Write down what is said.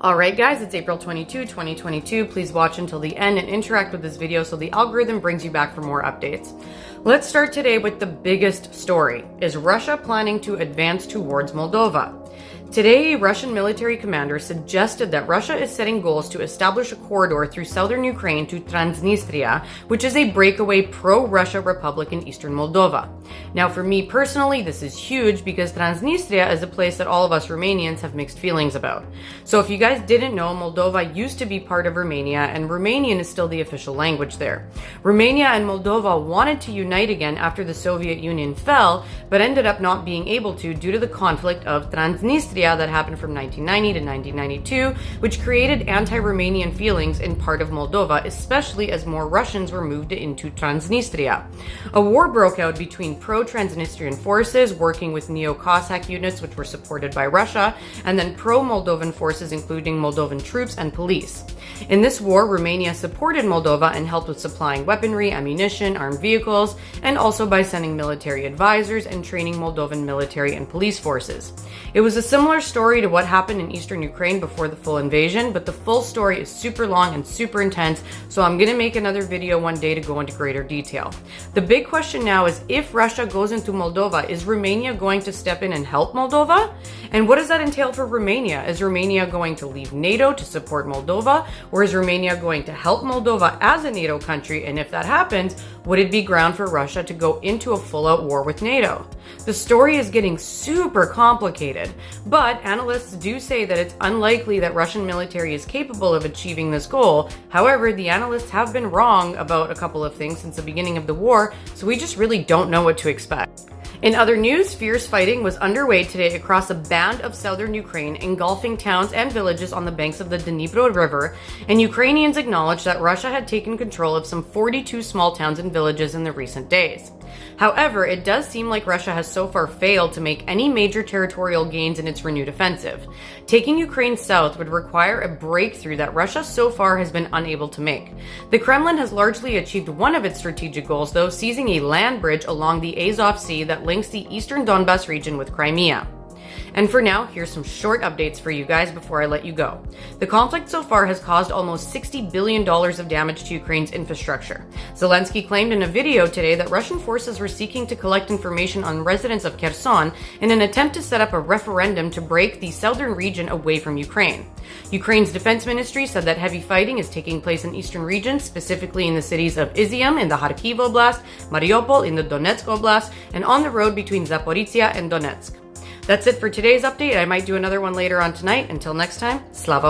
Alright guys, it's April 22, 2022. Please watch until the end and interact with this video so the algorithm brings you back for more updates. Let's start today with the biggest story. Is Russia planning to advance towards Moldova? Today, a Russian military commander suggested that Russia is setting goals to establish a corridor through southern Ukraine to Transnistria, which is a breakaway pro-Russia republic in eastern Moldova. Now, for me personally, this is huge because Transnistria is a place that all of us Romanians have mixed feelings about. So if you guys didn't know, Moldova used to be part of Romania, and Romanian is still the official language there. Romania and Moldova wanted to unite again after the Soviet Union fell, but ended up not being able to due to the conflict of Transnistria that happened from 1990 to 1992, which created anti-Romanian feelings in part of Moldova, especially as more Russians were moved into Transnistria. A war broke out between pro-Transnistrian forces working with Neo-Cossack units which were supported by Russia, and then pro-Moldovan forces including Moldovan troops and police. In this war, Romania supported Moldova and helped with supplying weaponry, ammunition, armed vehicles, and also by sending military advisors and training Moldovan military and police forces. It was a similar story to what happened in eastern Ukraine before the full invasion, but the full story is super long and super intense, so I'm gonna make another video one day to go into greater detail. The big question now is, if Russia goes into Moldova, is Romania going to step in and help Moldova? And what does that entail for Romania? Is Romania going to leave NATO to support Moldova? Or is Romania going to help Moldova as a NATO country? And if that happens, would it be ground for Russia to go into a full-out war with NATO? The story is getting super complicated, but analysts do say that it's unlikely that Russian military is capable of achieving this goal. However, the analysts have been wrong about a couple of things since the beginning of the war, so we just really don't know what to expect. In other news, fierce fighting was underway today across a band of southern Ukraine, engulfing towns and villages on the banks of the Dnipro River, and Ukrainians acknowledged that Russia had taken control of some 42 small towns and villages in the recent days. However, it does seem like Russia has so far failed to make any major territorial gains in its renewed offensive. Taking Ukraine south would require a breakthrough that Russia so far has been unable to make. The Kremlin has largely achieved one of its strategic goals, though, seizing a land bridge along the Azov Sea that links the eastern Donbas region with Crimea. And for now, here's some short updates for you guys before I let you go. The conflict so far has caused almost $60 billion of damage to Ukraine's infrastructure. Zelensky claimed in a video today that Russian forces were seeking to collect information on residents of Kherson in an attempt to set up a referendum to break the southern region away from Ukraine. Ukraine's defense ministry said that heavy fighting is taking place in eastern regions, specifically in the cities of Izium in the Kharkiv Oblast, Mariupol in the Donetsk Oblast, and on the road between Zaporizhia and Donetsk. That's it for today's update. I might do another one later on tonight. Until next time, Slava